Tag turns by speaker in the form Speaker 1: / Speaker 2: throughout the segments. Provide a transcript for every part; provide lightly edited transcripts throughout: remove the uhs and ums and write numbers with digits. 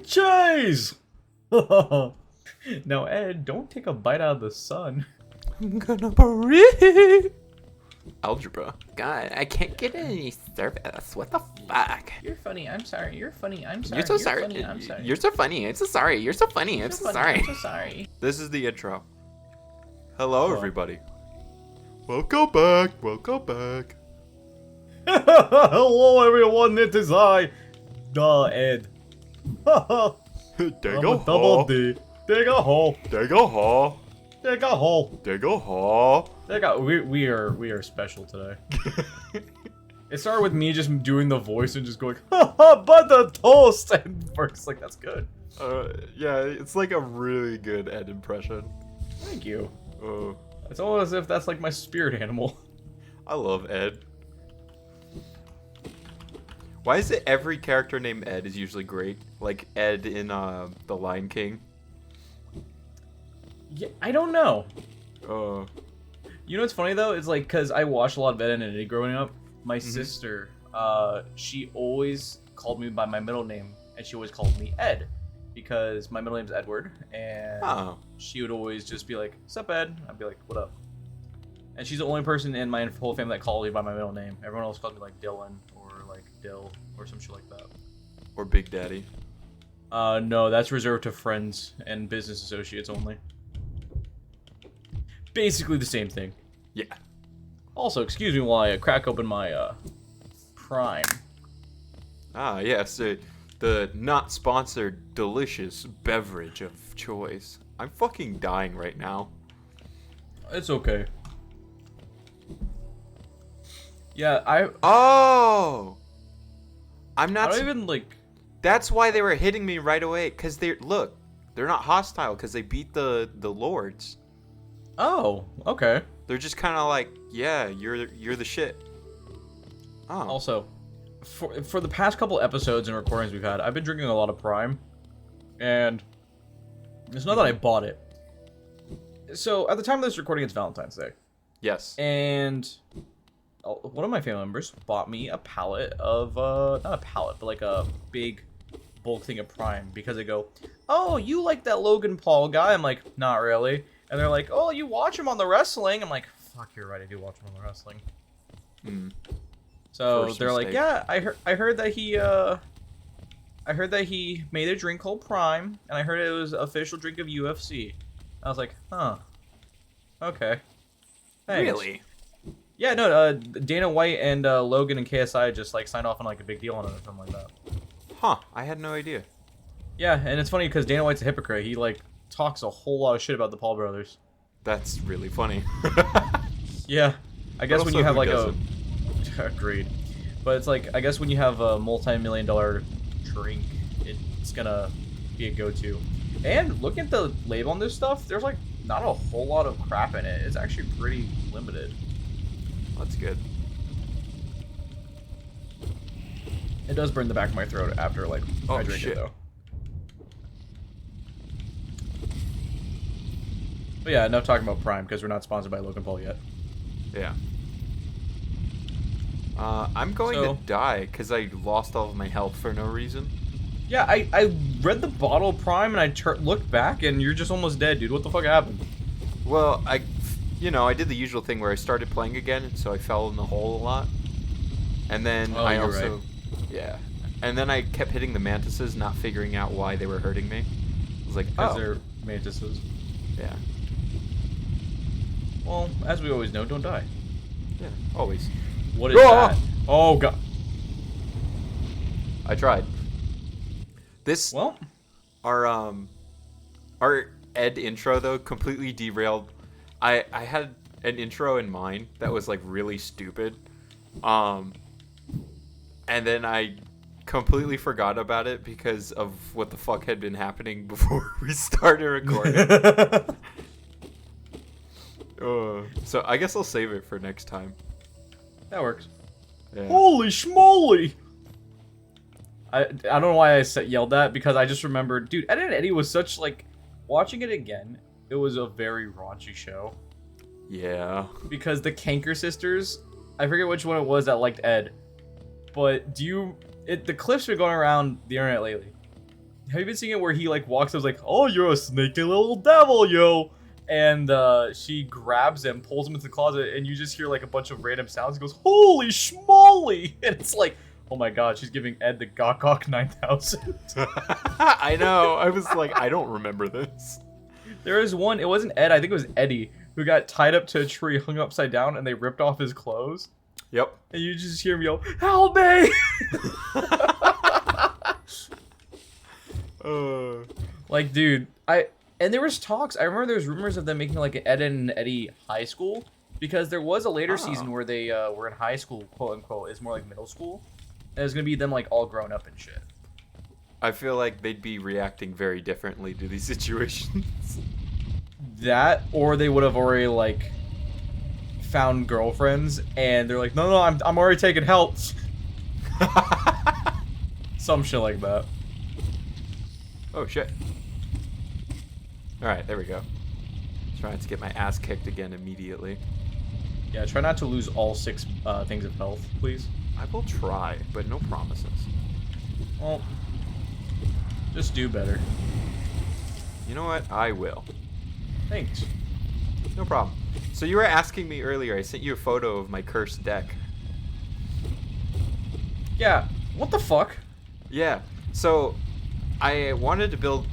Speaker 1: eating cheese! Now, Ed, don't take a bite out of the sun.
Speaker 2: I'm gonna breathe. Algebra. God, I can't get any service. What the fuck?
Speaker 1: You're funny, I'm sorry. You're funny, I'm sorry.
Speaker 2: You're so sorry.
Speaker 1: Funny, I'm sorry.
Speaker 2: You're so funny. I'm so sorry. You're so funny. I'm so
Speaker 1: funny,
Speaker 2: sorry.
Speaker 1: I'm so sorry.
Speaker 2: This is the intro. Hello, everybody. Welcome back. Welcome back.
Speaker 1: Hello, everyone. It is I, Ed.
Speaker 2: Dig
Speaker 1: I'm
Speaker 2: a
Speaker 1: a double
Speaker 2: hole.
Speaker 1: D. Dig a hole.
Speaker 2: Dig a hole.
Speaker 1: Dig a hole.
Speaker 2: Dig a hole.
Speaker 1: We are special today. It started with me just doing the voice and just going, butter toast, and first like that's good.
Speaker 2: Yeah, it's like a really good Ed impression.
Speaker 1: Thank you.
Speaker 2: Uh,
Speaker 1: It's almost as if that's like my spirit animal.
Speaker 2: I love Ed. Why is it every character named Ed is usually great? Like Ed in The Lion King.
Speaker 1: Yeah, I don't know.
Speaker 2: Uh,
Speaker 1: You know what's funny though? It's like because I watched a lot of Ed and Eddie growing up. My sister, she always called me by my middle name, and she always called me Ed because my middle name's Edward, and
Speaker 2: oh.
Speaker 1: she would always just be like, "Sup, Ed?" I'd be like, "What up?" And she's the only person in my whole family that called me by my middle name. Everyone else called me like Dylan or like Dill or some shit like that.
Speaker 2: Or Big Daddy.
Speaker 1: No, that's reserved to friends and business associates only. Basically the same thing.
Speaker 2: Yeah.
Speaker 1: Also, excuse me while I crack open my Prime.
Speaker 2: Ah, yes, the not sponsored delicious beverage of choice. I'm fucking dying right now.
Speaker 1: It's okay. Yeah,
Speaker 2: Oh! I'm
Speaker 1: I
Speaker 2: not.
Speaker 1: don't even like.
Speaker 2: That's why they were hitting me right away. Cause they're not hostile. Cause they beat the lords.
Speaker 1: Oh, okay.
Speaker 2: They're just kind of like, yeah, you're the shit. Oh.
Speaker 1: Also, for the past couple episodes and recordings we've had, I've been drinking a lot of Prime, and it's not that I bought it. So at the time of this recording, it's Valentine's Day,
Speaker 2: Yes.
Speaker 1: and one of my family members bought me a pallet of not a pallet, but like a big bulk thing of Prime because they go, "Oh, you like that Logan Paul guy?" I'm like, "Not really." And they're like, "Oh, you watch him on the wrestling?" I'm like, "Fuck, you're right. I do watch him on the wrestling." So
Speaker 2: First
Speaker 1: they're like,
Speaker 2: mistake.
Speaker 1: "Yeah, I heard that he made a drink called Prime, and I heard it was official drink of UFC." I was like, "Huh, okay, thanks."
Speaker 2: Really?
Speaker 1: Yeah, no. Dana White and Logan and KSI just like signed off on like a big deal on it or something like that.
Speaker 2: Huh? I had no idea.
Speaker 1: Yeah, and it's funny because Dana White's a hypocrite. He like talks a whole lot of shit about the Paul brothers.
Speaker 2: That's really funny.
Speaker 1: Yeah, I guess when
Speaker 2: also,
Speaker 1: you have
Speaker 2: who
Speaker 1: like
Speaker 2: doesn't?
Speaker 1: agreed, but it's like I guess when you have a multi-million-dollar drink, it's gonna be a go-to. And looking at the label on this stuff, there's like not a whole lot of crap in it. It's actually pretty limited.
Speaker 2: That's good.
Speaker 1: It does burn the back of my throat after like
Speaker 2: Oh,
Speaker 1: I drink
Speaker 2: shit.
Speaker 1: it though. But yeah, enough talking about Prime because we're not sponsored by Logan Paul yet.
Speaker 2: Yeah. I'm going
Speaker 1: So-
Speaker 2: to die because I lost all of my health for no reason.
Speaker 1: Yeah, I read the bottle of Prime and I looked back and you're just almost dead, dude. What the fuck happened?
Speaker 2: Well, I did the usual thing where I started playing again, and so I fell in the hole a lot. And then
Speaker 1: Oh,
Speaker 2: I
Speaker 1: you're
Speaker 2: also,
Speaker 1: right.
Speaker 2: yeah. And then I kept hitting the mantises, not figuring out why they were hurting me. I was like,
Speaker 1: Because
Speaker 2: oh,
Speaker 1: they're mantises.
Speaker 2: yeah,
Speaker 1: Well, as we always know, don't die.
Speaker 2: yeah, always.
Speaker 1: What is
Speaker 2: Ah!
Speaker 1: that? Oh god.
Speaker 2: I tried. This
Speaker 1: Well,
Speaker 2: our Ed intro though completely derailed. I had an intro in mind that was like really stupid, and then I completely forgot about it because of what the fuck had been happening before we started recording. So I guess I'll save it for next time.
Speaker 1: that works.
Speaker 2: Yeah.
Speaker 1: Holy schmoly! I don't know why I yelled that because I just remembered, dude. Ed and Eddie was such like watching it again. It was a very raunchy show
Speaker 2: Yeah.
Speaker 1: because the Kanker sisters. I forget which one it was that liked Ed, but the clips were going around the internet lately. have you been seeing it where he like walks up like, "Oh, you're a sneaky little devil, yo," and she grabs him, pulls him into the closet, and you just hear like a bunch of random sounds. He goes, "Holy schmoly!" And it's like, oh my god, she's giving Ed the Gawk 9000.
Speaker 2: I know. I was like, I don't remember this.
Speaker 1: There was one. It wasn't Ed. I think it was Eddie who got tied up to a tree, hung upside down, and they ripped off his clothes.
Speaker 2: Yep.
Speaker 1: And you just hear him yell, "Help me!" Like, dude, and there was talks. I remember there was rumors of them making like an Ed and Eddie high school, because there was a later season where they were in high school, quote unquote. It's more like middle school, and it's gonna be them like all grown up and shit.
Speaker 2: I feel like they'd be reacting very differently to these situations.
Speaker 1: That, or they would have already like found girlfriends, and they're like, no, I'm already taking help. Some shit like that.
Speaker 2: Oh shit. Alright, there we go. Trying to get my ass kicked again immediately.
Speaker 1: Yeah, try not to lose all 6 things of health, please.
Speaker 2: I will try, but no promises.
Speaker 1: Well, just do better.
Speaker 2: You know what? I will.
Speaker 1: Thanks.
Speaker 2: No problem. So you were asking me earlier, I sent you a photo of my cursed deck.
Speaker 1: Yeah, what the fuck?
Speaker 2: Yeah, so I wanted to build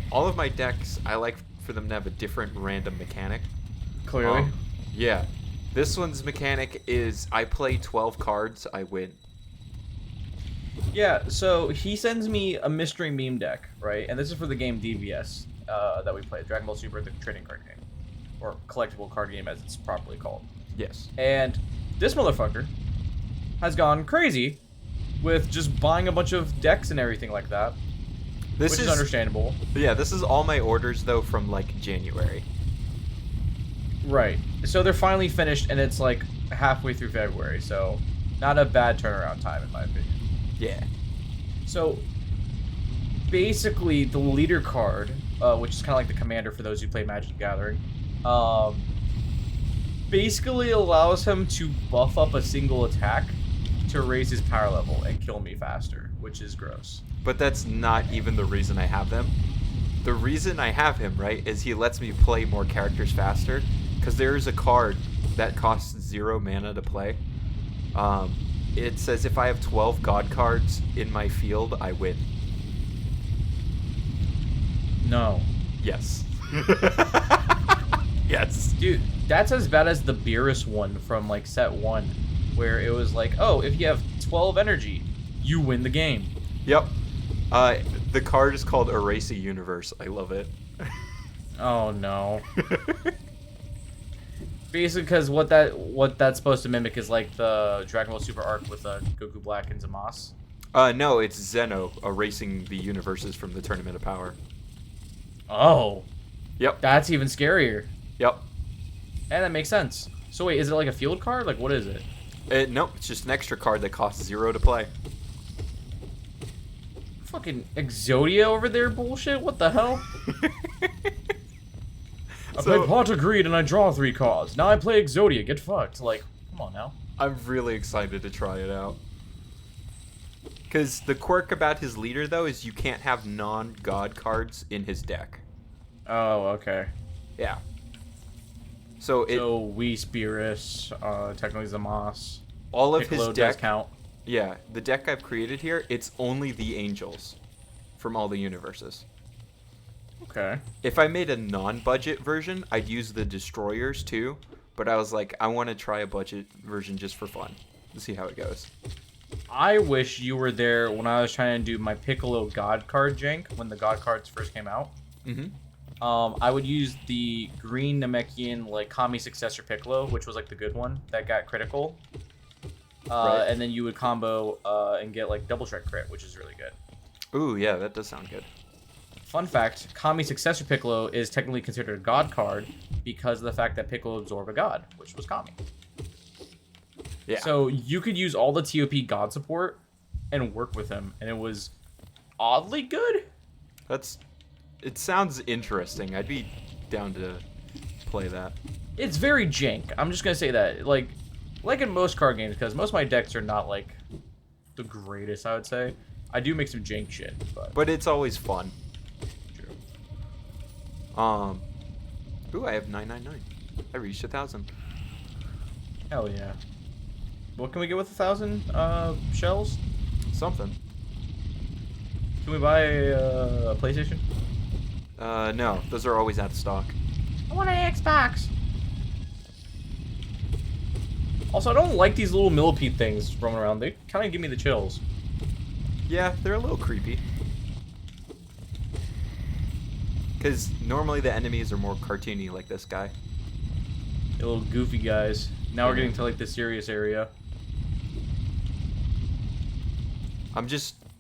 Speaker 2: all of my decks. I like for them to have a different random mechanic.
Speaker 1: Clearly.
Speaker 2: Yeah. This one's mechanic is I play 12 cards, I win.
Speaker 1: Yeah, so he sends me a mystery meme deck, right? And this is for the game DVS that we played, Dragon Ball Super, the trading card game. Or collectible card game, as it's properly called.
Speaker 2: Yes.
Speaker 1: And this motherfucker has gone crazy with just buying a bunch of decks and everything like that. Which is understandable.
Speaker 2: Yeah, this is all my orders, though, from, like, January.
Speaker 1: Right. So they're finally finished, and it's, like, halfway through February, so not a bad turnaround time, in my opinion.
Speaker 2: Yeah.
Speaker 1: So, basically, the leader card, which is kind of like the commander for those who play Magic the Gathering, basically allows him to buff up a single attack to raise his power level and kill me faster, which is gross.
Speaker 2: But that's not even the reason I have them. The reason I have him, right, is he lets me play more characters faster, because there is a card that costs 0 mana to play. It says if I have 12 god cards in my field, I win.
Speaker 1: No.
Speaker 2: Yes. Yes.
Speaker 1: Dude, that's as bad as the Beerus one from, like, set 1, where it was like, oh, if you have 12 energy, you win the game.
Speaker 2: Yep. The card is called Erase a Universe. I love it.
Speaker 1: Oh, no. Basically, because what that's supposed to mimic is, like, the Dragon Ball Super arc with Goku Black and Zamasu.
Speaker 2: No, it's Zeno erasing the universes from the Tournament of Power.
Speaker 1: Oh.
Speaker 2: Yep.
Speaker 1: That's even scarier.
Speaker 2: Yep.
Speaker 1: And that makes sense. So wait, is it like a field card? Like, what is it?
Speaker 2: Nope, it's just an extra card that costs 0 to play.
Speaker 1: Fucking Exodia over there bullshit? What the hell? I play Pot of Greed and I draw 3 cards. Now I play Exodia. Get fucked. Like, come on now.
Speaker 2: I'm really excited to try it out. Because the quirk about his leader, though, is you can't have non-god cards in his deck.
Speaker 1: Oh, okay.
Speaker 2: Yeah. So
Speaker 1: Whis, Beerus, technically Zamasu.
Speaker 2: all of
Speaker 1: Piccolo
Speaker 2: his deck
Speaker 1: does count.
Speaker 2: Yeah, the deck I've created here, it's only the angels from all the universes.
Speaker 1: Okay.
Speaker 2: If I made a non-budget version, I'd use the destroyers too, but I was like, I want to try a budget version just for fun to see how it goes.
Speaker 1: I wish you were there when I was trying to do my Piccolo God card jank when the God cards first came out.
Speaker 2: Mm-hmm.
Speaker 1: I would use the green Namekian, like, Kami Successor Piccolo, which was, like, the good one that got critical.
Speaker 2: Right.
Speaker 1: And then you would combo and get, like, Double Strike crit, which is really good.
Speaker 2: Ooh, yeah, that does sound good.
Speaker 1: Fun fact, Kami Successor Piccolo is technically considered a god card because of the fact that Piccolo absorbed a god, which was Kami.
Speaker 2: Yeah.
Speaker 1: So you could use all the TOP god support and work with him, and it was oddly good.
Speaker 2: It sounds interesting. I'd be down to play that.
Speaker 1: It's very jank. I'm just gonna say that, like in most card games, because most of my decks are not like the greatest, I would say. I do make some jank shit, but
Speaker 2: But it's always fun.
Speaker 1: true.
Speaker 2: Ooh, I have 999. I reached 1,000.
Speaker 1: Hell yeah. What can we get with 1,000 shells?
Speaker 2: Something.
Speaker 1: Can we buy a PlayStation?
Speaker 2: No, those are always out of stock.
Speaker 1: I want an Xbox. Also, I don't like these little millipede things roaming around. They kind of give me the chills.
Speaker 2: Yeah, they're a little creepy. Because normally the enemies are more cartoony, like this guy.
Speaker 1: The little goofy guys. Now we're getting to like the serious area.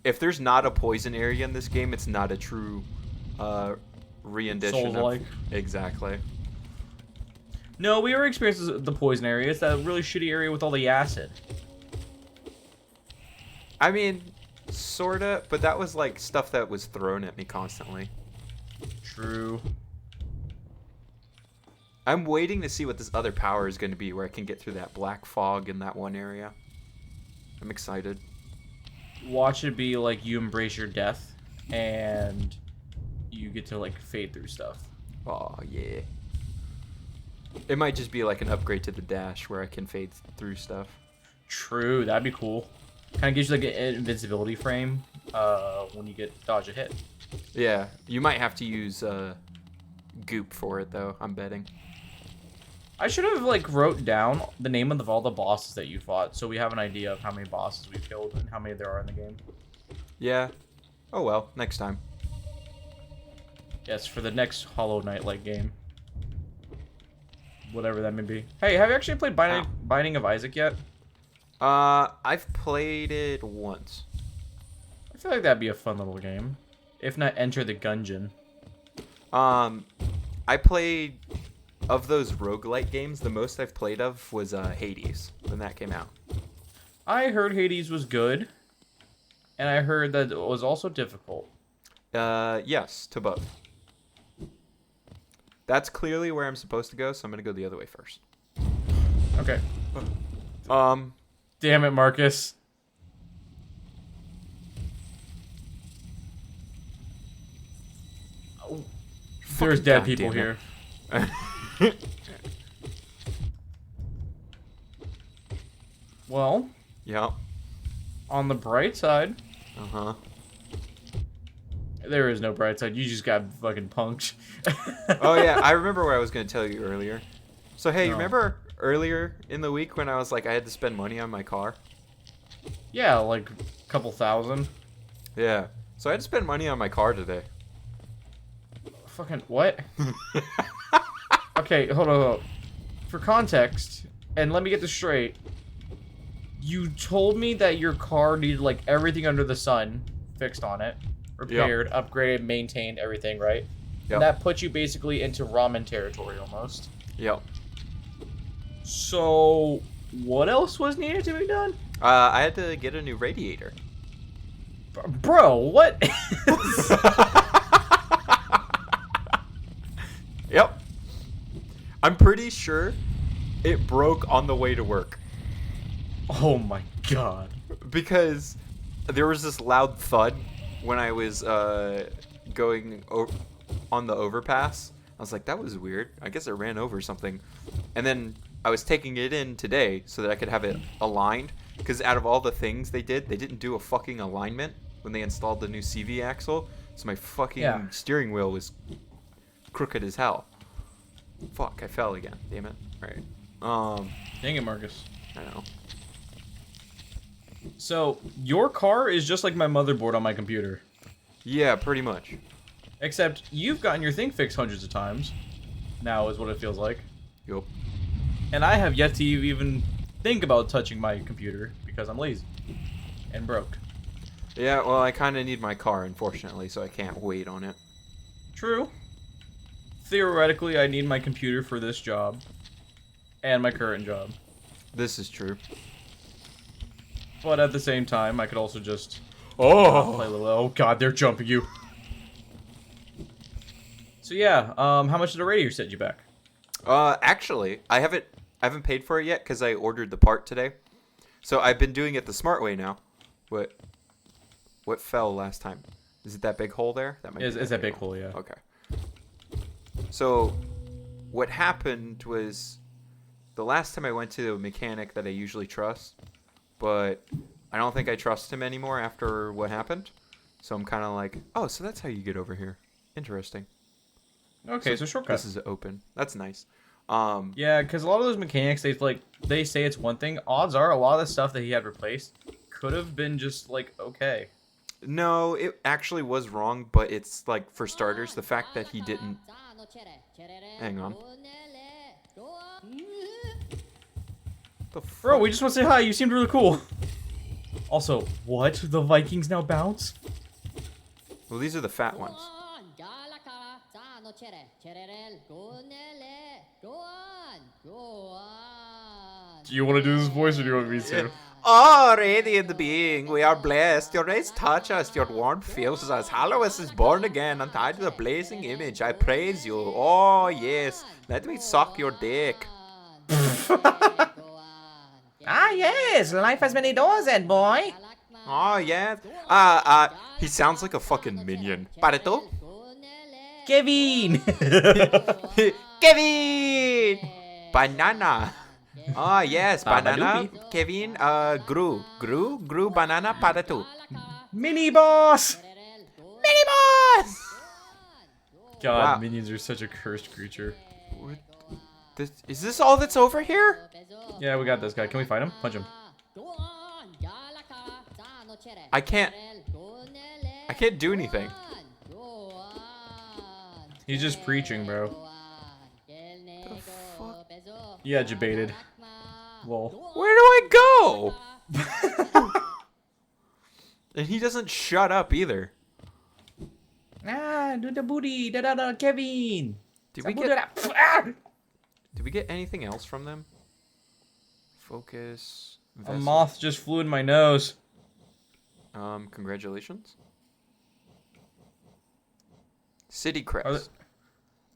Speaker 2: If there's not a poison area in this game, it's not a true rendition
Speaker 1: Souls-like.
Speaker 2: of... Exactly.
Speaker 1: No, we already experienced the poison area. It's that really shitty area with all the acid.
Speaker 2: I mean, sorta, but that was like stuff that was thrown at me constantly.
Speaker 1: True.
Speaker 2: I'm waiting to see what this other power is going to be, where I can get through that black fog in that one area. I'm excited.
Speaker 1: Watch it be like you embrace your death, and you get to like fade through stuff.
Speaker 2: Oh, yeah. It might just be like an upgrade to the dash, where I can fade through stuff.
Speaker 1: True, that'd be cool. Kind of gives you like an invincibility frame when you get dodge a hit.
Speaker 2: Yeah, you might have to use goop for it, though, I'm betting.
Speaker 1: I should have like wrote down the name of all the bosses that you fought, so we have an idea of how many bosses we've killed and how many there are in the game.
Speaker 2: Yeah. Oh well, next time.
Speaker 1: Yes, for the next Hollow Knight-like game. Whatever that may be. Hey, have you actually played Binding of Isaac yet?
Speaker 2: I've played it once.
Speaker 1: I feel like that'd be a fun little game. If not, Enter the Gungeon.
Speaker 2: I played... Of those roguelite games, the most I've played of was Hades, when that came out.
Speaker 1: I heard Hades was good, and I heard that it was also difficult.
Speaker 2: Yes, to both. That's clearly where I'm supposed to go, so I'm gonna go the other way first.
Speaker 1: Okay.
Speaker 2: Damn
Speaker 1: it, Marcus. Oh, there's dead people here. Well,
Speaker 2: Yeah.
Speaker 1: on the bright side,
Speaker 2: Uh-huh.
Speaker 1: there is no bright side. You just got fucking punked.
Speaker 2: Oh, yeah, I remember what I was going to tell you earlier. So, hey, you
Speaker 1: No.
Speaker 2: remember earlier in the week when I was like, I had to spend money on my car?
Speaker 1: Yeah, like a couple thousand.
Speaker 2: Yeah. So I had to spend money on my car today.
Speaker 1: Fucking what? Okay, hold on. For context, and let me get this straight. You told me that your car needed like everything under the sun fixed on it, repaired, upgraded, maintained, everything, right?
Speaker 2: Yep.
Speaker 1: And that puts you basically into ramen territory almost.
Speaker 2: Yep.
Speaker 1: So, what else was needed to be done?
Speaker 2: I had to get a new radiator.
Speaker 1: Bro, what?
Speaker 2: Yep. I'm pretty sure it broke on the way to work.
Speaker 1: Oh my god.
Speaker 2: Because there was this loud thud when I was going on the overpass. I was like, that was weird. I guess I ran over something. And then I was taking it in today so that I could have it aligned. Because out of all the things they didn't do a fucking alignment when they installed the new CV axle. So my fucking steering wheel was crooked as hell. Fuck, I fell again. Damn it. Alright.
Speaker 1: Dang it, Marcus.
Speaker 2: I know.
Speaker 1: So, your car is just like my motherboard on my computer.
Speaker 2: Yeah, pretty much.
Speaker 1: Except, you've gotten your thing fixed hundreds of times. Now is what it feels like.
Speaker 2: Yup.
Speaker 1: And I have yet to even think about touching my computer because I'm lazy. And broke.
Speaker 2: Yeah, well, I kind of need my car, unfortunately, so I can't wait on it.
Speaker 1: True. Theoretically, I need my computer for this job. And my current job.
Speaker 2: This is true.
Speaker 1: But at the same time, I could also just play a little. Oh god, they're jumping you. So yeah, how much did the radiator set you back?
Speaker 2: Actually, I haven't paid for it yet because I ordered the part today. So I've been doing it the smart way now. What? What fell last time? Is it that big hole there? That might
Speaker 1: Is
Speaker 2: be
Speaker 1: that big hole? Yeah.
Speaker 2: Okay. So, what happened was the last time I went to a mechanic that I usually trust, but I don't think I trust him anymore after what happened. So I'm kind of like, oh, so that's how you get over here. Interesting.
Speaker 1: Okay, so shortcut.
Speaker 2: This is open. That's nice.
Speaker 1: Yeah, because a lot of those mechanics, they say it's one thing. Odds are, a lot of the stuff that he had replaced could have been just like okay.
Speaker 2: No, it actually was wrong, but it's like, for starters, the fact that he didn't. Hang on. The
Speaker 1: Bro, we just want to say hi. You seemed really cool. Also, what? The Vikings now bounce?
Speaker 2: Well, these are the fat ones.
Speaker 1: Do you want to do this voice or do you want me to?
Speaker 2: Oh, radiant being, we are blessed. Your rays touch us, your warmth fills us. Hallows is born again, untied to the blazing image. I praise you. Oh, yes. Let me suck your dick.
Speaker 1: Ah, yes. Life has many doors, Ed boy.
Speaker 2: Oh, yes. He sounds like a fucking minion. Pareto?
Speaker 1: Kevin.
Speaker 2: Kevin! Banana. Oh, yes, banana.
Speaker 1: Babadoopy.
Speaker 2: Kevin, Gru, banana, Pareto.
Speaker 1: Mini boss.
Speaker 2: Mini boss!
Speaker 1: God,
Speaker 2: Wow.
Speaker 1: minions are such a cursed creature.
Speaker 2: Is this all that's over here?
Speaker 1: Yeah, we got this guy. Can we fight him? Punch him.
Speaker 2: I can't do anything.
Speaker 1: He's just preaching, bro.
Speaker 2: The fuck?
Speaker 1: Yeah, debated. Lol.
Speaker 2: Where do I go? And he doesn't shut up either.
Speaker 1: Ah, do the booty. Da da da, Kevin.
Speaker 2: Did we get anything else from them? Focus.
Speaker 1: A
Speaker 2: Vessel.
Speaker 1: moth just flew in my nose.
Speaker 2: Congratulations. City
Speaker 1: Are
Speaker 2: crest.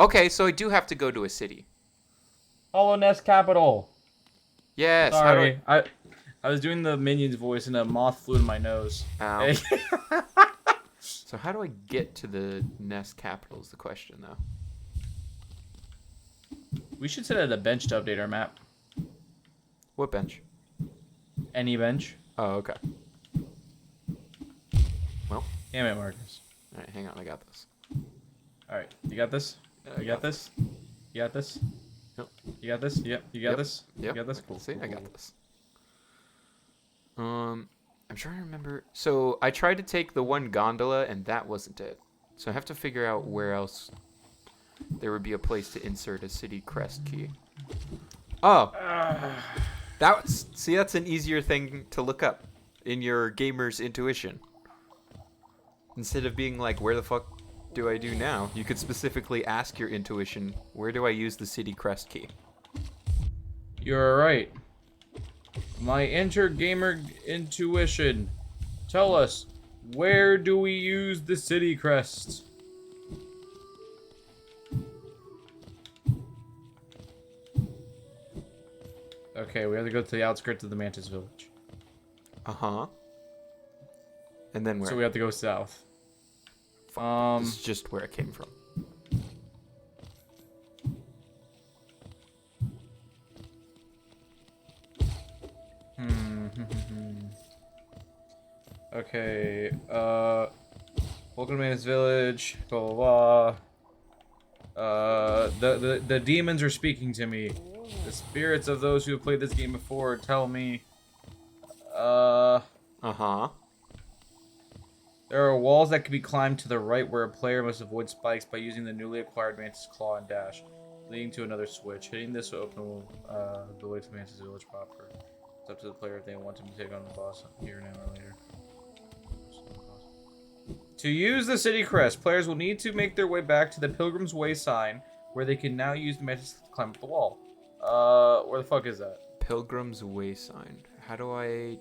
Speaker 2: Okay, so I do have to go to a city.
Speaker 1: Hollow Nest Capital.
Speaker 2: Yes.
Speaker 1: Sorry, I was doing the minion's voice and a moth flew in my nose.
Speaker 2: Ow.
Speaker 1: Hey.
Speaker 2: So how do I get to the nest capital is the question, though.
Speaker 1: We should set at a bench to update our map.
Speaker 2: What bench?
Speaker 1: Any bench.
Speaker 2: Oh, okay. Well,
Speaker 1: Damn it, Marcus.
Speaker 2: all right, hang on. I got this.
Speaker 1: All right, you got this. You got this. You got this.
Speaker 2: Yep.
Speaker 1: You got this. Yep. You got
Speaker 2: Yep.
Speaker 1: this.
Speaker 2: Yep.
Speaker 1: You got this. Cool.
Speaker 2: See,
Speaker 1: cool,
Speaker 2: I
Speaker 1: cool,
Speaker 2: got
Speaker 1: cool.
Speaker 2: this. I'm trying to remember. So I tried to take the one gondola, and that wasn't it. So I have to figure out where else there would be a place to insert a city crest key. Oh, that's an easier thing to look up in your gamer's intuition. Instead of being like, where the fuck do I do now? You could specifically ask your intuition, where do I use the city crest key?
Speaker 1: You're right. My gamer intuition. Tell us, where do we use the city crest? Okay, we have to go to the outskirts of the Mantis village.
Speaker 2: Uh-huh. And then where?
Speaker 1: So we have to go south.
Speaker 2: This is just where it came from.
Speaker 1: Okay, welcome to Mantis village, blah, blah, blah. The demons are speaking to me. The spirits of those who have played this game before tell me,
Speaker 2: Uh-huh.
Speaker 1: there are walls that can be climbed to the right where a player must avoid spikes by using the newly acquired Mantis Claw and Dash, leading to another switch. Hitting this will open the way to Mantis Village proper. It's up to the player if they want to take on the boss here, now, or later. To use the city crest, players will need to make their way back to the Pilgrim's Way sign, where they can now use the Mantis to climb up the wall. Where the fuck is that?
Speaker 2: Pilgrim's Way sign. How do I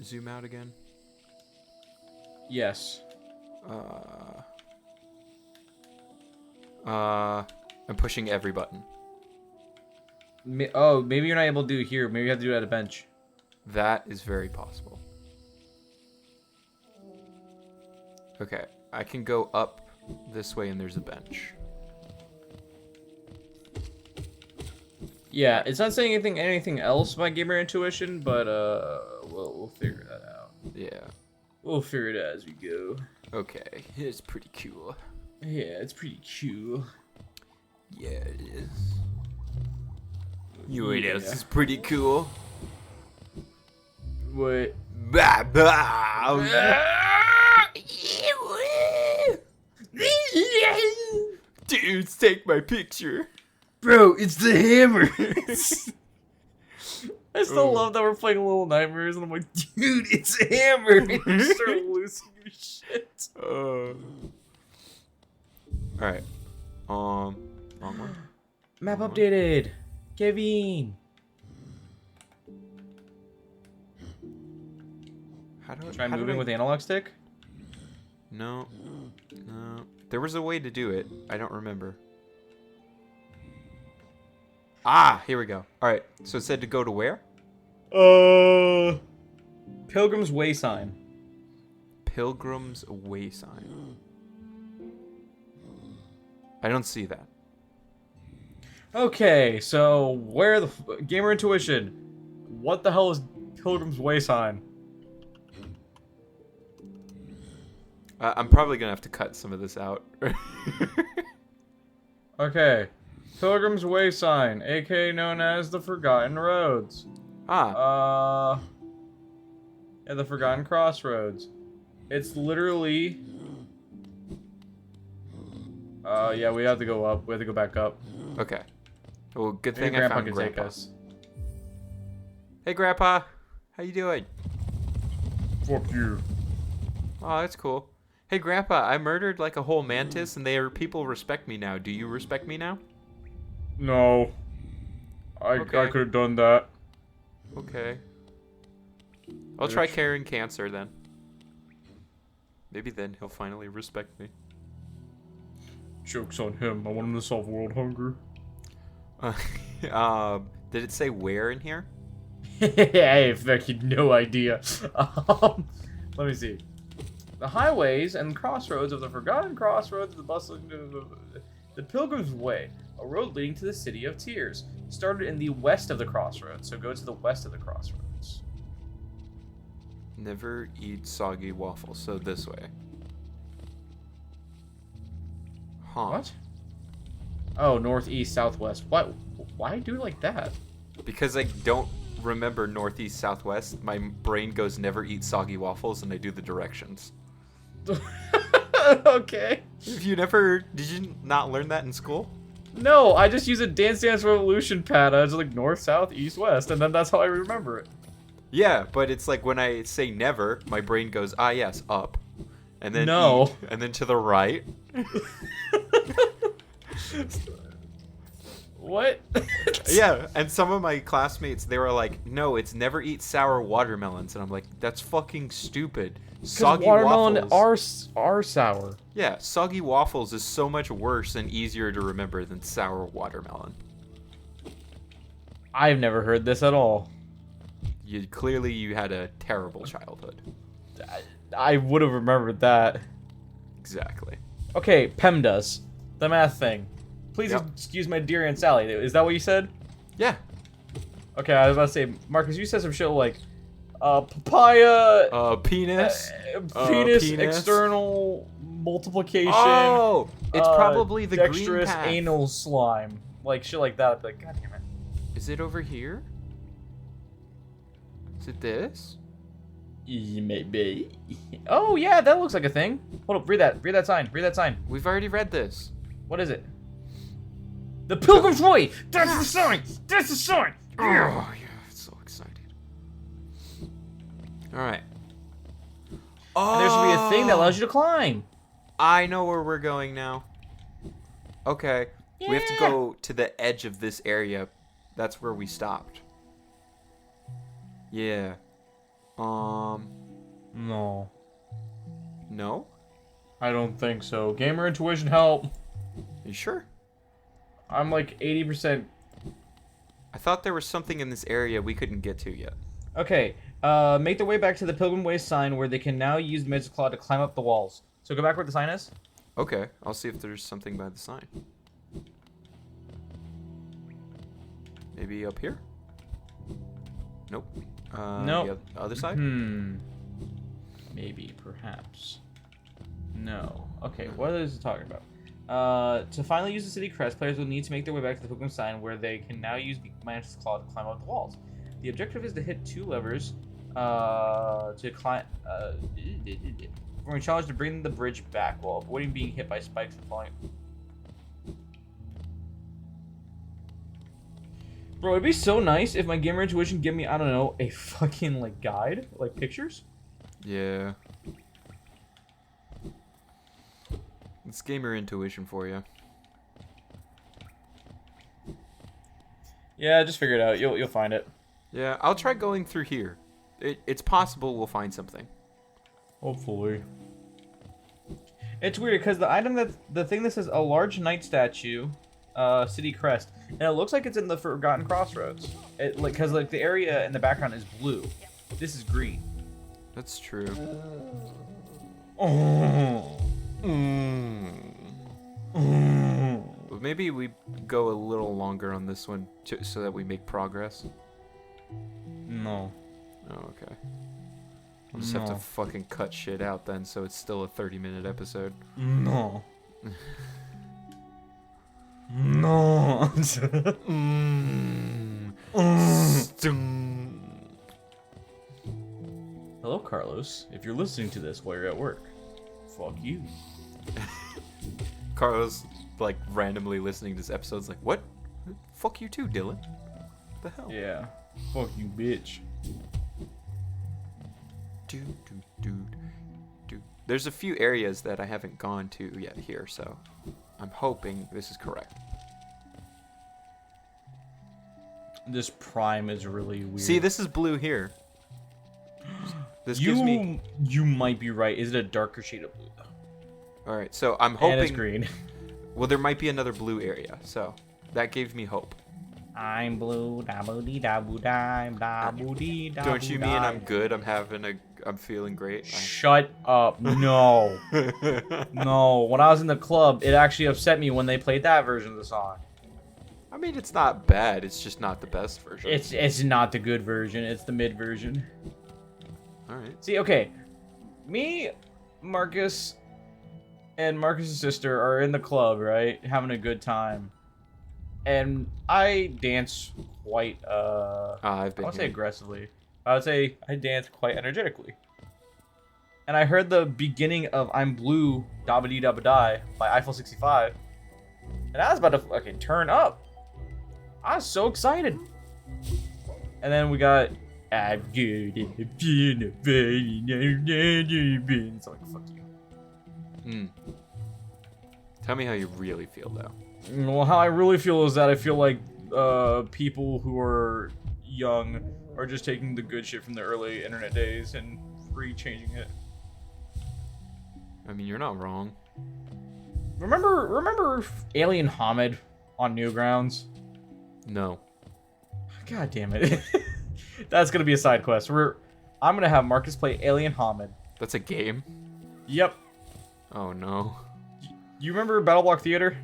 Speaker 2: zoom out again?
Speaker 1: Yes.
Speaker 2: I'm pushing every button.
Speaker 1: Oh, maybe you're not able to do it here. Maybe you have to do it at a bench.
Speaker 2: That is very possible. Okay, I can go up this way and there's a bench.
Speaker 1: Yeah, it's not saying anything else about gamer intuition, but we'll figure that out.
Speaker 2: Yeah.
Speaker 1: We'll figure it out as we go.
Speaker 2: Okay, it's pretty cool.
Speaker 1: Yeah, it's pretty cool.
Speaker 2: Yeah, it is. You know what else
Speaker 1: Yeah.
Speaker 2: is pretty cool?
Speaker 1: What?
Speaker 2: Bah, bah. Dudes, take my picture.
Speaker 1: Bro, it's the hammer. I still
Speaker 2: Oh.
Speaker 1: love that we're playing Little Nightmares, and I'm like, dude, it's a hammer. And you start losing your shit.
Speaker 2: Alright. Wrong one.
Speaker 1: Map updated. Kevin.
Speaker 2: How do
Speaker 1: Try
Speaker 2: how
Speaker 1: moving
Speaker 2: do I...
Speaker 1: with the analog stick.
Speaker 2: No. No. There was a way to do it. I don't remember. Ah, here we go. Alright, so it said to go to where?
Speaker 1: Pilgrim's Way sign.
Speaker 2: Pilgrim's Way sign. I don't see that.
Speaker 1: Okay, so where the gamer intuition? What the hell is Pilgrim's Way sign?
Speaker 2: I'm probably gonna have to cut some of this out.
Speaker 1: Okay, Pilgrim's Way sign, aka known as the Forgotten Roads.
Speaker 2: Ah,
Speaker 1: Yeah, the Forgotten Crossroads. It's literally. Yeah, we have to go up. We have to go back up.
Speaker 2: okay. Well, good
Speaker 1: Maybe
Speaker 2: thing I
Speaker 1: Grandpa
Speaker 2: found
Speaker 1: can
Speaker 2: Grandpa.
Speaker 1: take us.
Speaker 2: Hey, Grandpa. How you doing?
Speaker 1: Fuck you.
Speaker 2: Oh, that's cool. Hey, Grandpa, I murdered like a whole mantis, and people respect me now. Do you respect me now?
Speaker 1: No. I
Speaker 2: Okay.
Speaker 1: could have done that.
Speaker 2: Okay. I'll try curing cancer then. Maybe then he'll finally respect me.
Speaker 1: Joke's on him. I want him to solve world hunger.
Speaker 2: Did it say where in here?
Speaker 1: I have fucking no idea. Let me see. The highways and crossroads of the Forgotten Crossroads, the bustling, the Pilgrim's Way, a road leading to the City of Tears, started in the west of the crossroads. So go to the west of the crossroads.
Speaker 2: Never eat soggy waffles. So this way. Huh.
Speaker 1: What? Oh, northeast, southwest. What? Why do it like that?
Speaker 2: Because I don't remember northeast, southwest, my brain goes never eat soggy waffles, and I do the directions.
Speaker 1: Okay.
Speaker 2: Did you not learn that in school?
Speaker 1: No, I just use a Dance Dance Revolution pad. I was like north, south, east, west, and then that's how I remember it.
Speaker 2: Yeah, but it's like when I say never, my brain goes, ah, yes, up. And then
Speaker 1: No.
Speaker 2: eat, and then to the right.
Speaker 1: What?
Speaker 2: Yeah, and some of my classmates, they were like, no, it's never eat sour watermelons. And I'm like, that's fucking stupid. Soggy
Speaker 1: watermelon
Speaker 2: waffles.
Speaker 1: are sour.
Speaker 2: Yeah, soggy waffles is so much worse and easier to remember than sour watermelon.
Speaker 1: I've never heard this at all.
Speaker 2: Clearly you had a terrible childhood.
Speaker 1: I would have remembered that.
Speaker 2: Exactly.
Speaker 1: Okay, PEMDAS, the math thing. Please
Speaker 2: Yep.
Speaker 1: excuse my dear Aunt Sally. Is that what you said?
Speaker 2: Yeah.
Speaker 1: Okay, I was about to say, Marcus, you said some shit like, papaya,
Speaker 2: Penis.
Speaker 1: penis,
Speaker 2: penis.
Speaker 1: external multiplication.
Speaker 2: Oh, it's probably the green
Speaker 1: dexterous
Speaker 2: path.
Speaker 1: anal slime, like shit like that. Like, god damn it.
Speaker 2: Is it over here? Is it this?
Speaker 1: Maybe. Oh yeah, that looks like a thing. Hold up, read that sign. Read that sign.
Speaker 2: We've already read this.
Speaker 1: What is it? The Pilgrim's Way. That's the sign. That's the sign.
Speaker 2: Oh, yeah, so excited. All right. Oh,
Speaker 1: And there should be a thing that allows you to climb.
Speaker 2: I know where we're going now. Okay. We have to
Speaker 1: Yeah.
Speaker 2: go to the edge of this area. That's where we stopped. Yeah.
Speaker 1: No,
Speaker 2: No?
Speaker 1: I don't think so. Gamer intuition, help.
Speaker 2: You sure?
Speaker 1: I'm like 80%.
Speaker 2: I thought there was something in this area we couldn't get to yet.
Speaker 1: Okay. Make their way back to the Pilgrim Way sign, where they can now use the Magic Claw to climb up the walls. So go back where the sign is.
Speaker 2: Okay, I'll see if there's something by the sign. Maybe up here? Nope.
Speaker 1: Nope.
Speaker 2: The other side?
Speaker 1: Maybe, perhaps. No. Okay, what is it talking about? To finally use the city crest, players will need to make their way back to the Pokemon sign, where they can now use Mantis Claw to climb up the walls. The objective is to hit 2 levers to climb. We're challenged to bring the bridge back while avoiding being hit by spikes and falling. Bro, it'd be so nice if my gamer intuition give me, I don't know, a fucking like guide, like pictures.
Speaker 2: Yeah. It's gamer intuition for you.
Speaker 1: Yeah, just figure it out. You'll find it.
Speaker 2: Yeah, I'll try going through here. It's possible we'll find something.
Speaker 1: Hopefully. It's weird because the thing that says a large knight statue, city crest, and it looks like it's in the Forgotten Crossroads. Because the area in the background is blue. This is green.
Speaker 2: That's true.
Speaker 1: Oh.
Speaker 2: But maybe we go a little longer on this one so that we make progress.
Speaker 1: No.
Speaker 2: Oh, okay. I'll just have to fucking cut shit out then, so it's still a 30-minute episode.
Speaker 1: No. No. Hello, Carlos. If you're listening to this while you're at work, fuck you.
Speaker 2: Carlos, like, randomly listening to this episode's like, what? Fuck you too, Dylan. What the hell?
Speaker 1: Yeah. Fuck you, bitch.
Speaker 2: There's a few areas that I haven't gone to yet here, so I'm hoping this is correct.
Speaker 1: This prime is really weird.
Speaker 2: See, this is blue here. This gives me...
Speaker 1: You might be right. Is it a darker shade of blue, though?
Speaker 2: Alright, so I'm hoping...
Speaker 1: And it's green.
Speaker 2: Well, there might be another blue area, so that gave me hope.
Speaker 1: I'm blue, da-boo-dee, da-boo-dee, da-boo-dee, da-boo-dee.
Speaker 2: Don't you mean I'm good? I'm feeling great?
Speaker 1: Shut up. No. No. When I was in the club, it actually upset me when they played that version of the song.
Speaker 2: I mean, it's not bad. It's just not the best version.
Speaker 1: It's not the good version. It's the mid version.
Speaker 2: Alright.
Speaker 1: See, okay. Me, Marcus, and Marcus's sister are in the club, right? Having a good time. And I dance quite, I would say aggressively. I would say I dance quite energetically. And I heard the beginning of I'm Blue, Dabba Dee Dabba Die by Eiffel 65. And I was about to fucking turn up. I was so excited. And then we got I'm good in the it's like, fuck you.
Speaker 2: Tell me how you really feel, though.
Speaker 1: Well, how I really feel is that I feel like people who are young are just taking the good shit from the early internet days and re-changing it.
Speaker 2: I mean, you're not wrong.
Speaker 1: Remember Alien Hamid on Newgrounds?
Speaker 2: No.
Speaker 1: God damn it. That's gonna be a side quest. I'm gonna have Marcus play Alien Hamid.
Speaker 2: That's a game?
Speaker 1: Yep.
Speaker 2: Oh, no.
Speaker 1: You remember Battle Block Theater?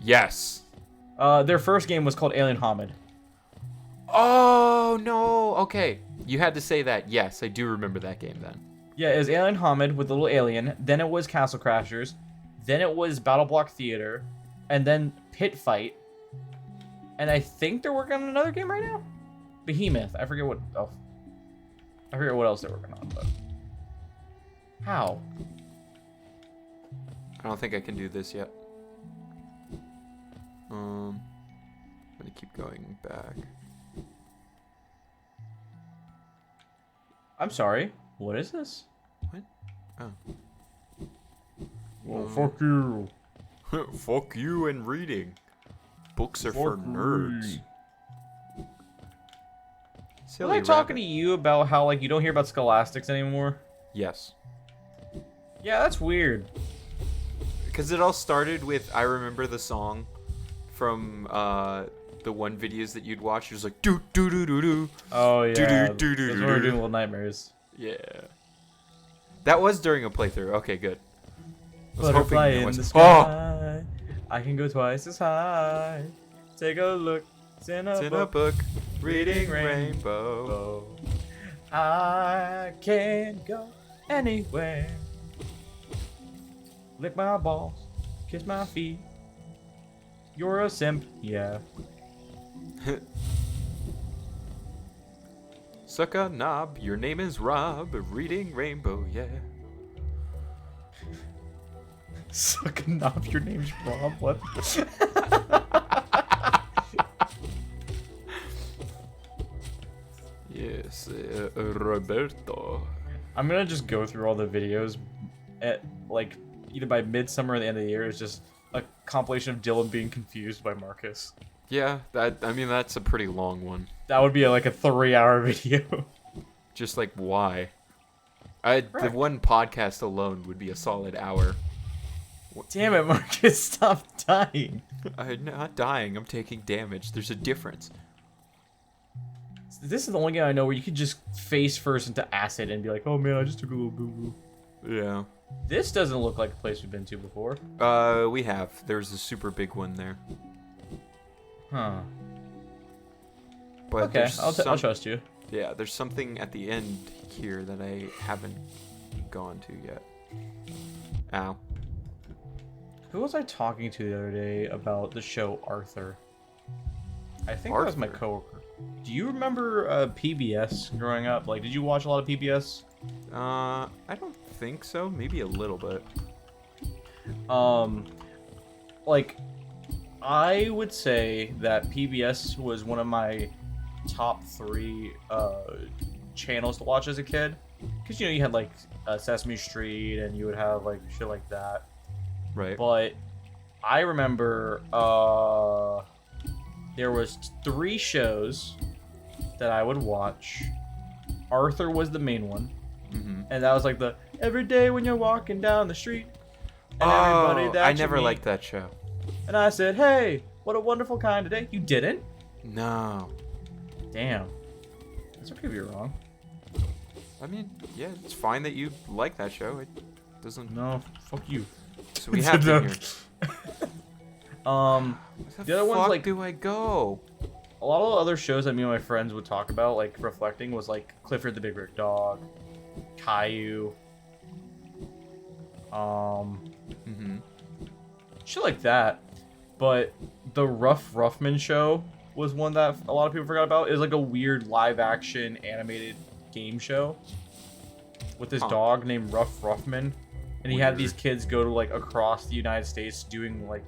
Speaker 2: Yes.
Speaker 1: Their first game was called Alien Hamid.
Speaker 2: Oh, no. Okay. You had to say that. Yes, I do remember that game then.
Speaker 1: Yeah, it was Alien Hamid with the little alien. Then it was Castle Crashers. Then it was Battle Block Theater. And then Pit Fight. And I think they're working on another game right now? Behemoth. I forget what... Oh. I forget what else they're working on, but... How?
Speaker 2: I don't think I can do this yet. I'm gonna keep going back.
Speaker 1: I'm sorry. What is this?
Speaker 2: What? Oh.
Speaker 1: Well, fuck you.
Speaker 2: Fuck you and reading. Books are for
Speaker 1: Fuck
Speaker 2: nerds.
Speaker 1: me.
Speaker 2: Silly
Speaker 1: Was I talking
Speaker 2: rabbit.
Speaker 1: to you about how, like, you don't hear about scholastics anymore?
Speaker 2: Yes.
Speaker 1: Yeah, that's weird.
Speaker 2: Because it all started with, I remember the song from the one videos that you'd watch. It was like, doo doo doo doo doo.
Speaker 1: Oh, yeah.
Speaker 2: Do-do-do-do-do.
Speaker 1: That's when we were doing Little Nightmares.
Speaker 2: Yeah. That was during a playthrough. Okay, good. I was hoping
Speaker 1: Butterfly
Speaker 2: there
Speaker 1: in
Speaker 2: was-
Speaker 1: the
Speaker 2: Oh!
Speaker 1: sky. I can go twice as high. Take a look. It's in
Speaker 2: It's
Speaker 1: a
Speaker 2: in a
Speaker 1: book.
Speaker 2: book. Reading
Speaker 1: Reading
Speaker 2: Rainbow.
Speaker 1: I can go anywhere. Lick my balls. Kiss my feet. You're a simp. Yeah.
Speaker 2: Suck a knob. Your name is Rob. Reading Rainbow. Yeah.
Speaker 1: Suck a knob. Your name's Rob. What?
Speaker 2: Yes, Roberto.
Speaker 1: I'm gonna just go through all the videos at like either by midsummer or the end of the year. It's just a compilation of Dylan being confused by Marcus.
Speaker 2: Yeah, I mean that's a pretty long one.
Speaker 1: That would be like a 3-hour video.
Speaker 2: Just like why? The
Speaker 1: Correct.
Speaker 2: one podcast alone would be a solid hour.
Speaker 1: Damn it, Marcus! Stop dying.
Speaker 2: I'm not dying. I'm taking damage. There's a difference.
Speaker 1: This is the only game I know where you could just face first into acid and be like, "Oh man, I just took a little boo boo."
Speaker 2: Yeah.
Speaker 1: This doesn't look like a place we've been to before.
Speaker 2: We have. There's a super big one there.
Speaker 1: Huh.
Speaker 2: But
Speaker 1: Okay,
Speaker 2: there's
Speaker 1: I'll
Speaker 2: some-
Speaker 1: trust you.
Speaker 2: Yeah, there's something at the end here that I haven't gone to yet. Ow.
Speaker 1: Who was I talking to the other day about the show Arthur? I think that was my
Speaker 2: Arthur?
Speaker 1: coworker. Do you remember PBS growing up? Like, did you watch a lot of PBS?
Speaker 2: I don't think so. Maybe a little bit.
Speaker 1: Like, I would say that PBS was one of my top 3 channels to watch as a kid. Because, you know, you had, like, Sesame Street, and you would have, like, shit like that.
Speaker 2: Right.
Speaker 1: But I remember there was 3 shows that I would watch. Arthur was the main one.
Speaker 2: Mm-hmm.
Speaker 1: And that was like the every day when you're walking down the street. And everybody
Speaker 2: Oh,
Speaker 1: that
Speaker 2: I
Speaker 1: you
Speaker 2: never
Speaker 1: meet.
Speaker 2: liked that show.
Speaker 1: And I said, hey, what a wonderful kind of day. You didn't?
Speaker 2: No.
Speaker 1: Damn. That's okay if you're wrong.
Speaker 2: I mean, yeah, it's fine that you like that show. It doesn't.
Speaker 1: No, fuck you.
Speaker 2: So we have to here.
Speaker 1: Where the other one's
Speaker 2: fuck
Speaker 1: like-
Speaker 2: do I go?
Speaker 1: a lot of other shows that me and my friends would talk about, like reflecting, was like Clifford the Big Red Dog, Caillou,
Speaker 2: Mm-hmm.
Speaker 1: shit like that. But the Rough Ruffman show was one that a lot of people forgot about. It was like a weird live-action animated game show with this
Speaker 2: Huh.
Speaker 1: dog named Rough Ruffman, and he had
Speaker 2: Weird.
Speaker 1: these kids go to like across the United States doing like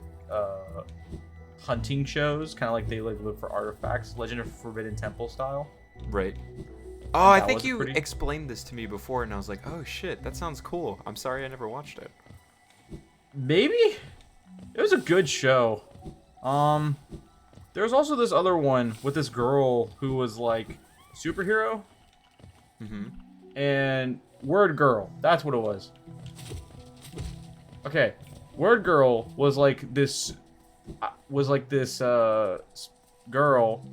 Speaker 1: hunting shows, kind of like they like look for artifacts, Legend of Forbidden Temple style.
Speaker 2: Right. Oh, I
Speaker 1: that
Speaker 2: think
Speaker 1: was a
Speaker 2: you
Speaker 1: pretty-
Speaker 2: explained this to me before, and I was like, oh shit, that sounds cool. I'm sorry I never watched it.
Speaker 1: Maybe it was a good show. There was also this other one with this girl who was like a superhero,
Speaker 2: Mm-hmm.
Speaker 1: and Word Girl. That's what it was. Okay, Word Girl was like this. Girl,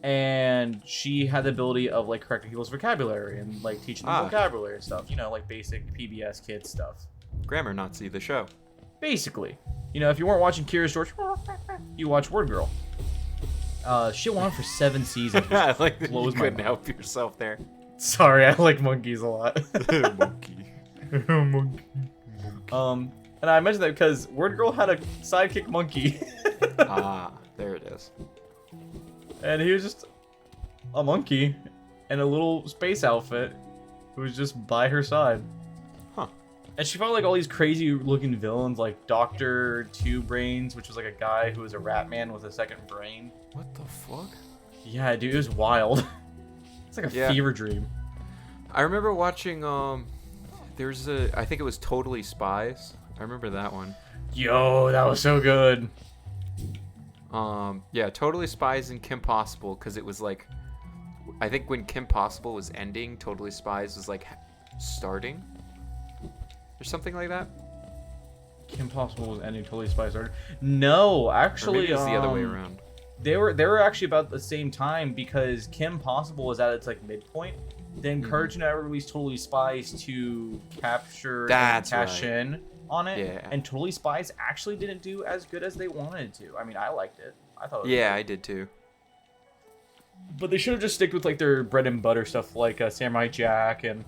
Speaker 1: and she had the ability of like correcting people's vocabulary and like teaching them
Speaker 2: Ah.
Speaker 1: vocabulary and stuff. You know, like basic PBS kids stuff.
Speaker 2: Grammar Nazi, the show.
Speaker 1: Basically, you know, if you weren't watching Curious George, you watch Word Girl. Shit went on for 7 seasons.
Speaker 2: I like that you
Speaker 1: blows my
Speaker 2: couldn't
Speaker 1: mind.
Speaker 2: help yourself there.
Speaker 1: Sorry, I like monkeys a lot.
Speaker 2: Monkey.
Speaker 1: Monkey. And I mentioned that because Word Girl had a sidekick monkey,
Speaker 2: Ah, there it is.
Speaker 1: and he was just a monkey in a little space outfit who was just by her side.
Speaker 2: Huh.
Speaker 1: And she fought like all these crazy looking villains, like Dr. Two Brains, which was like a guy who was a rat man with a second brain.
Speaker 2: What the fuck?
Speaker 1: Yeah, dude, it was wild. It's like a
Speaker 2: Yeah.
Speaker 1: fever dream.
Speaker 2: I remember watching, there's I think it was Totally Spies. I remember that one.
Speaker 1: Yo, that was so good.
Speaker 2: Yeah, Totally Spies and Kim Possible, because it was like, I think when Kim Possible was ending, Totally Spies was like starting, or something like that.
Speaker 1: Kim Possible was ending Totally Spies started. No,
Speaker 2: Or
Speaker 1: actually,
Speaker 2: maybe it's the other way around.
Speaker 1: They were actually about the same time because Kim Possible was at its like midpoint. Then
Speaker 2: Mhm.
Speaker 1: Cartoon Network released Totally Spies to capture
Speaker 2: That's
Speaker 1: and cash
Speaker 2: right.
Speaker 1: in on it.
Speaker 2: Yeah.
Speaker 1: And Totally Spies actually didn't do as good as they wanted it to. I mean, I liked it. I thought it was
Speaker 2: Yeah,
Speaker 1: good.
Speaker 2: I did too.
Speaker 1: But they should have just sticked with like their bread and butter stuff, like Samurai Jack and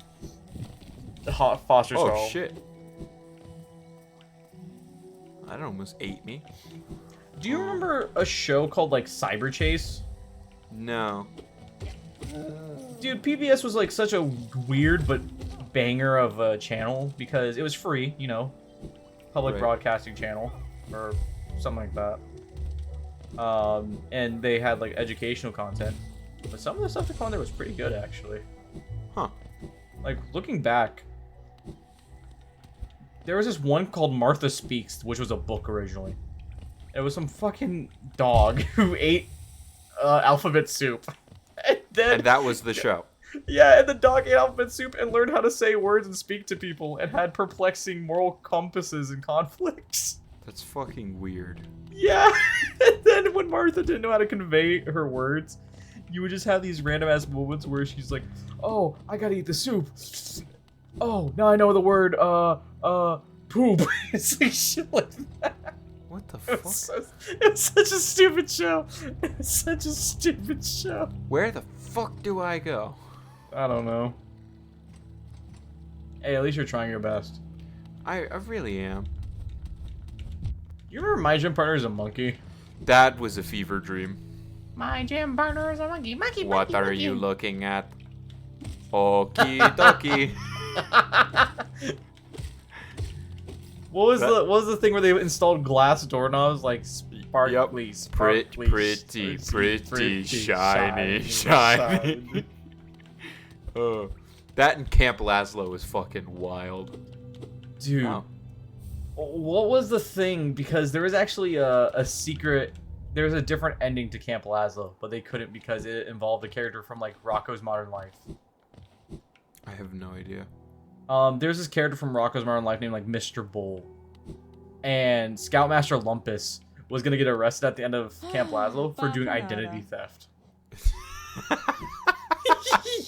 Speaker 1: Foster
Speaker 2: Oh
Speaker 1: Saul.
Speaker 2: shit. That almost ate me.
Speaker 1: Do you remember a show called like Cyber Chase?
Speaker 2: No.
Speaker 1: Dude, PBS was like such a weird but banger of a channel because it was free, you know, public
Speaker 2: Right.
Speaker 1: broadcasting channel or something like that. And they had like educational content, but some of the stuff they found there was pretty good actually.
Speaker 2: Huh.
Speaker 1: Like looking back, there was this one called Martha Speaks, which was a book originally. It was some fucking dog who ate alphabet soup. And then,
Speaker 2: And that was the show.
Speaker 1: yeah, and the dog ate alphabet soup and learned how to say words and speak to people and had perplexing moral compasses and conflicts.
Speaker 2: That's fucking weird.
Speaker 1: Yeah, and then when Martha didn't know how to convey her words, you would just have these random ass moments where she's like, "Oh, I gotta eat the soup. Oh, now I know the word, poop." It's like shit like that.
Speaker 2: What the
Speaker 1: It
Speaker 2: fuck?
Speaker 1: was, it was such a stupid show. It was such a stupid show.
Speaker 2: Where the fuck do I go?
Speaker 1: I don't know. Hey, at least you're trying your best.
Speaker 2: I really am.
Speaker 1: You remember My Gym Partner is a Monkey?
Speaker 2: That was a fever dream.
Speaker 1: My gym partner is a monkey. Monkey,
Speaker 2: What
Speaker 1: monkey,
Speaker 2: are
Speaker 1: monkey.
Speaker 2: you looking at? Okie dokie.
Speaker 1: What was
Speaker 2: That-
Speaker 1: the thing where they installed glass doorknobs like sparkly, sparkly,
Speaker 2: Pretty, shiny. Oh, that in Camp Lazlo was fucking wild.
Speaker 1: Dude,
Speaker 2: Oh.
Speaker 1: what was the thing? Because there was actually a secret. There was a different ending to Camp Lazlo, but they couldn't because it involved a character from like Rocco's Modern Life.
Speaker 2: I have no idea.
Speaker 1: There's this character from Rocco's Modern Life named like Mr. Bull, and Scoutmaster Lumpus was gonna get arrested at the end of Camp Lazlo for doing identity theft.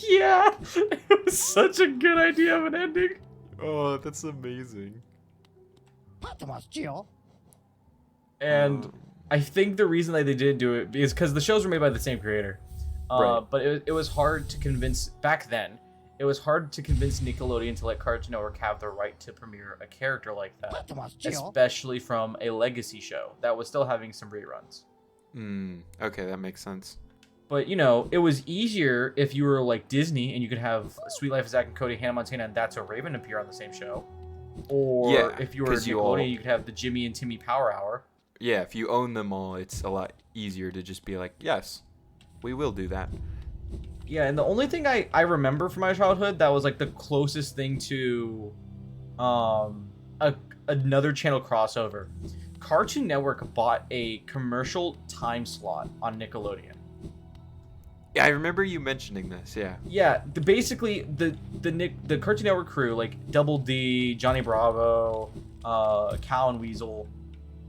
Speaker 1: Yeah, it was such a good idea of an ending.
Speaker 2: Oh, that's amazing.
Speaker 1: And I think the reason that they didn't do it is because the shows were made by the same creator.
Speaker 2: Right.
Speaker 1: But it was hard to convince back then. It was hard to convince Nickelodeon to let Cartoon Network have the right to premiere a character like that, especially from a legacy show that was still having some reruns.
Speaker 2: Okay, that makes sense.
Speaker 1: But you know, it was easier if you were like Disney and you could have Sweet Life of Zack and Cody, Hannah Montana, and That's So Raven appear on the same show. Or
Speaker 2: Yeah,
Speaker 1: if you were
Speaker 2: 'cause you
Speaker 1: Nickelodeon,
Speaker 2: all-
Speaker 1: you could have the Jimmy and Timmy Power Hour.
Speaker 2: Yeah, if you own them all, it's a lot easier to just be like, yes, we will do that.
Speaker 1: Yeah, and the only thing I remember from my childhood that was like the closest thing to another channel crossover. Cartoon Network bought a commercial time slot on Nickelodeon.
Speaker 2: Yeah, I remember you mentioning this, yeah.
Speaker 1: Yeah, basically the Cartoon Network crew, like Double D, Johnny Bravo, Cow and Weasel,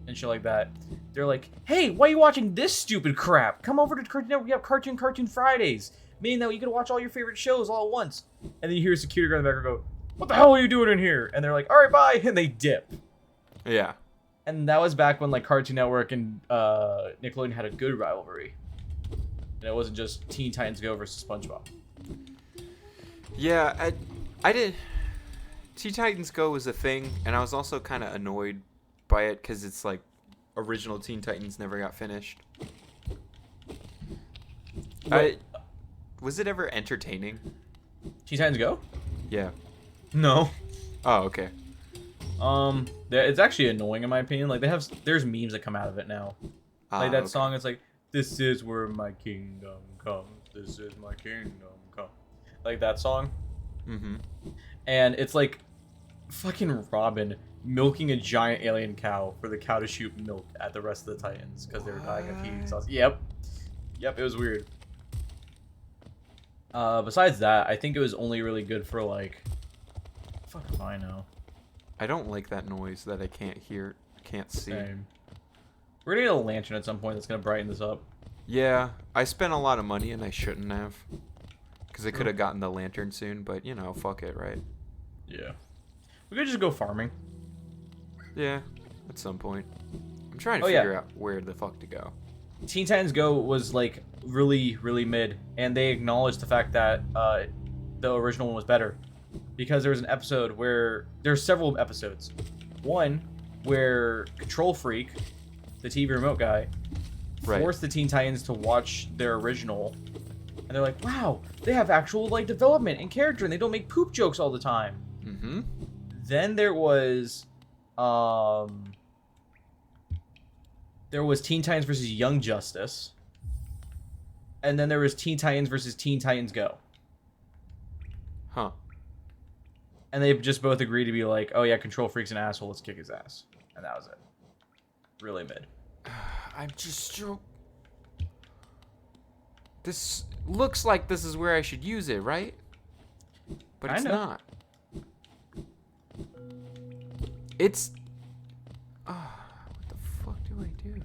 Speaker 1: and shit like that. They're like, "Hey, why are you watching this stupid crap? Come over to Cartoon Network. We have Cartoon Fridays, meaning that you can watch all your favorite shows all at once." And then you hear a security guard in the background go, "What the hell are you doing in here?" And they're like, "All right, bye," and they dip.
Speaker 2: Yeah.
Speaker 1: And that was back when like Cartoon Network and Nickelodeon had a good rivalry. And it wasn't just Teen Titans Go versus SpongeBob.
Speaker 2: Yeah, I did. Teen Titans Go was a thing, and I was also kind of annoyed by it because it's like original Teen Titans never got finished. Was it ever entertaining?
Speaker 1: Teen Titans Go?
Speaker 2: Yeah.
Speaker 1: No.
Speaker 2: Oh, okay.
Speaker 1: It's actually annoying in my opinion. Like there's memes that come out of it now. Like that
Speaker 2: okay.
Speaker 1: song, it's like, "This is where my kingdom comes. This is my kingdom come." Like that song.
Speaker 2: Mm-hmm.
Speaker 1: And it's like fucking Robin milking a giant alien cow for the cow to shoot milk at the rest of the Titans because they were dying of heat exhaustion. Yep, it was weird. Besides that, I think it was only really good for like, fuck if I know.
Speaker 2: I don't like that noise that I can't see.
Speaker 1: Same. We're gonna get a lantern at some point that's gonna brighten this up.
Speaker 2: Yeah, I spent a lot of money and I shouldn't have. Because I could have gotten the lantern soon, but you know, fuck it, right?
Speaker 1: Yeah. We could just go farming.
Speaker 2: Yeah, at some point. I'm trying to
Speaker 1: Oh, yeah.
Speaker 2: figure out where the fuck to go.
Speaker 1: Teen Titans Go was like really, really mid, and they acknowledged the fact that the original one was better because there was an episode where there's several episodes. One where Control Freak, the TV remote guy,
Speaker 2: Right.
Speaker 1: forced the Teen Titans to watch their original, and they're like, "Wow, they have actual like development and character, and they don't make poop jokes all the time."
Speaker 2: Mm-hmm.
Speaker 1: Then there was Teen Titans versus Young Justice. And then there was Teen Titans versus Teen Titans Go.
Speaker 2: Huh.
Speaker 1: And they just both agreed to be like, oh yeah, Control Freak's an asshole, let's kick his ass. And that was it. Really mid.
Speaker 2: I'm just so... This looks like this is where I should use it, right? But it's
Speaker 1: Kinda.
Speaker 2: not. It's... what the fuck do I do?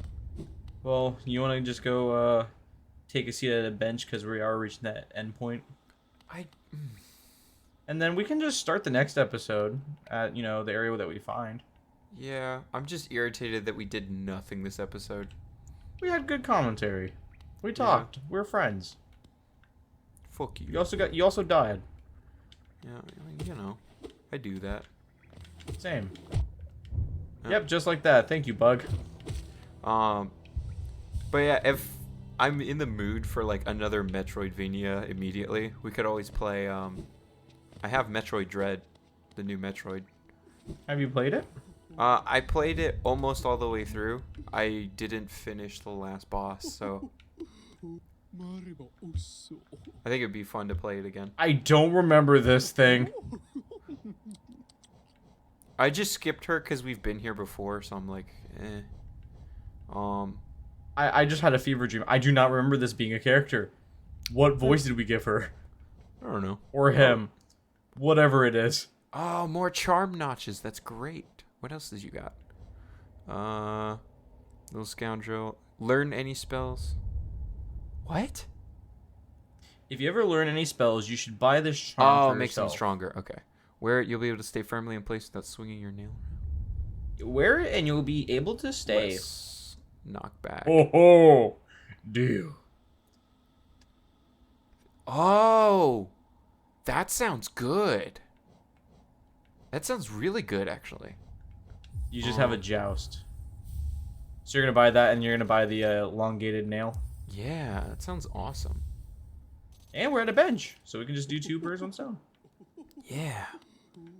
Speaker 1: Well, you want to just go take a seat at a bench because we are reaching that end point?
Speaker 2: I...
Speaker 1: And then we can just start the next episode at, you know, the area that we find.
Speaker 2: Yeah, I'm just irritated that we did nothing this episode.
Speaker 1: We had good commentary. We talked. We're friends.
Speaker 2: Fuck you.
Speaker 1: You also died.
Speaker 2: Yeah, I mean, you know, I do that.
Speaker 1: Same.
Speaker 2: Yeah.
Speaker 1: Yep, just like that. Thank you, Bug.
Speaker 2: But yeah, if I'm in the mood for like another Metroidvania immediately, we could always play. I have Metroid Dread, the new Metroid.
Speaker 1: Have you played it?
Speaker 2: I played it almost all the way through. I didn't finish the last boss, so I think it'd be fun to play it again.
Speaker 1: I don't remember this thing.
Speaker 2: I just skipped her because we've been here before, so I'm like, eh.
Speaker 1: I just had a fever dream. I do not remember this being a character. What voice did we give her?
Speaker 2: I don't know.
Speaker 1: Or him. Whatever it is.
Speaker 2: Oh, more charm notches. That's great. What else did you got? Little scoundrel. Learn any spells. What?
Speaker 1: If you ever learn any spells, you should buy this charm
Speaker 2: Oh,
Speaker 1: for
Speaker 2: makes them
Speaker 1: yourself.
Speaker 2: stronger. Okay. Where you'll be able to stay firmly in place without swinging your nail.
Speaker 1: Wear it and you'll be able to stay.
Speaker 2: Let's knock back.
Speaker 1: Oh ho! Deal.
Speaker 2: Oh, that sounds good. That sounds really good, actually.
Speaker 1: You just have a joust. So you're gonna buy that and you're gonna buy the elongated nail.
Speaker 2: Yeah, that sounds awesome.
Speaker 1: And we're at a bench, so we can just do 2 birds, 1 stone.
Speaker 2: Yeah.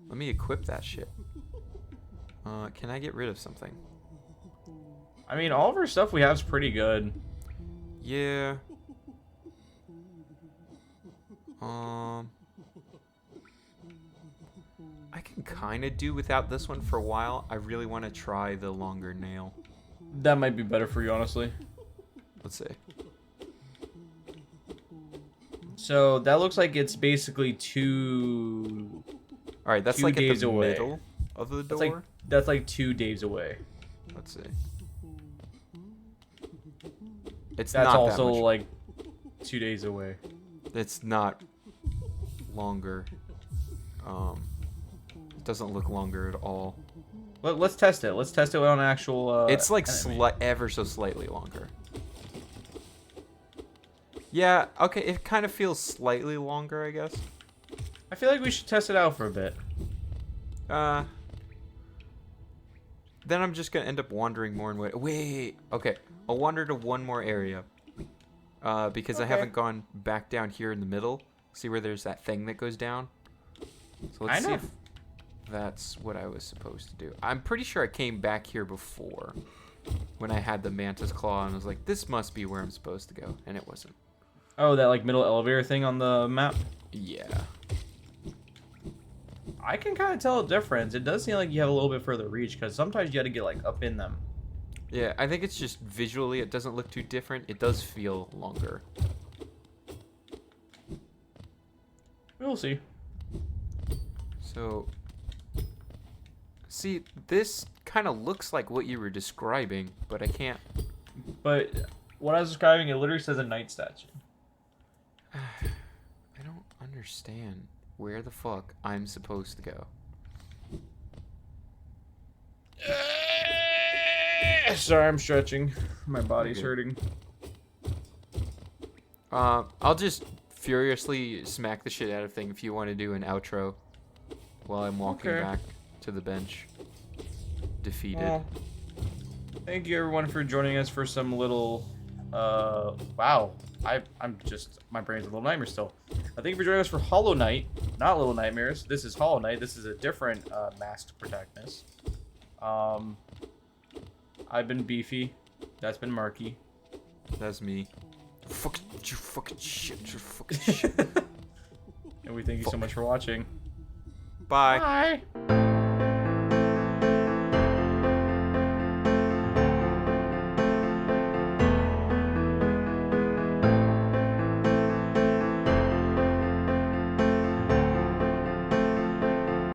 Speaker 2: Let me equip that shit. Can I get rid of something?
Speaker 1: I mean, all of our stuff we have is pretty good.
Speaker 2: Yeah. I can kind of do without this one for a while. I really want to try the longer nail.
Speaker 1: That might be better for you, honestly.
Speaker 2: Let's see.
Speaker 1: So that looks like it's basically 2.
Speaker 2: All right, that's
Speaker 1: 2
Speaker 2: like at
Speaker 1: days
Speaker 2: the
Speaker 1: away.
Speaker 2: middle of the door.
Speaker 1: That's like 2 days away.
Speaker 2: Let's see. It's
Speaker 1: That's
Speaker 2: not
Speaker 1: also
Speaker 2: that much.
Speaker 1: like 2 days away.
Speaker 2: It's not longer. It doesn't look longer at all.
Speaker 1: Let's test it. Let's test it on actual.
Speaker 2: It's like
Speaker 1: enemy.
Speaker 2: ever so slightly longer. Yeah, okay, it kind of feels slightly longer, I guess.
Speaker 1: I feel like we should test it out for a bit.
Speaker 2: Then I'm just gonna end up wandering more and more. Wait, okay, I'll wander to one more area. Because I
Speaker 1: Okay.
Speaker 2: haven't gone back down here in the middle. See where there's that thing that goes down? So let's
Speaker 1: I
Speaker 2: see
Speaker 1: know.
Speaker 2: if that's what I was supposed to do. I'm pretty sure I came back here before when I had the mantis claw and I was like, this must be where I'm supposed to go, and it wasn't.
Speaker 1: Oh, that like middle elevator thing on the map.
Speaker 2: Yeah.
Speaker 1: I can kind of tell a difference. It does seem like you have a little bit further reach because sometimes you got to get like up in them.
Speaker 2: Yeah, I think it's just visually it doesn't look too different. It does feel longer.
Speaker 1: We'll see.
Speaker 2: So, see, this kind of looks like what you were describing, but I can't.
Speaker 1: But what I was describing, it literally says a night statue.
Speaker 2: I don't understand where the fuck I'm supposed to go.
Speaker 1: Sorry, I'm stretching. My body's
Speaker 2: Okay.
Speaker 1: hurting.
Speaker 2: I'll just furiously smack the shit out of thing if you want to do an outro while I'm walking
Speaker 1: Okay.
Speaker 2: back to the bench. Defeated.
Speaker 1: Well, thank you everyone for joining us for some little wow. I'm just my brain's a little nightmare still. Thank you for joining us for Hollow Knight, not Little Nightmares. This is Hollow Knight. This is a different masked protagonist. I've been Beefy. That's been Marky.
Speaker 2: That's me. Fuck you, fucking shit, you fucking shit.
Speaker 1: And we thank you so much for watching.
Speaker 2: Bye.
Speaker 1: Bye.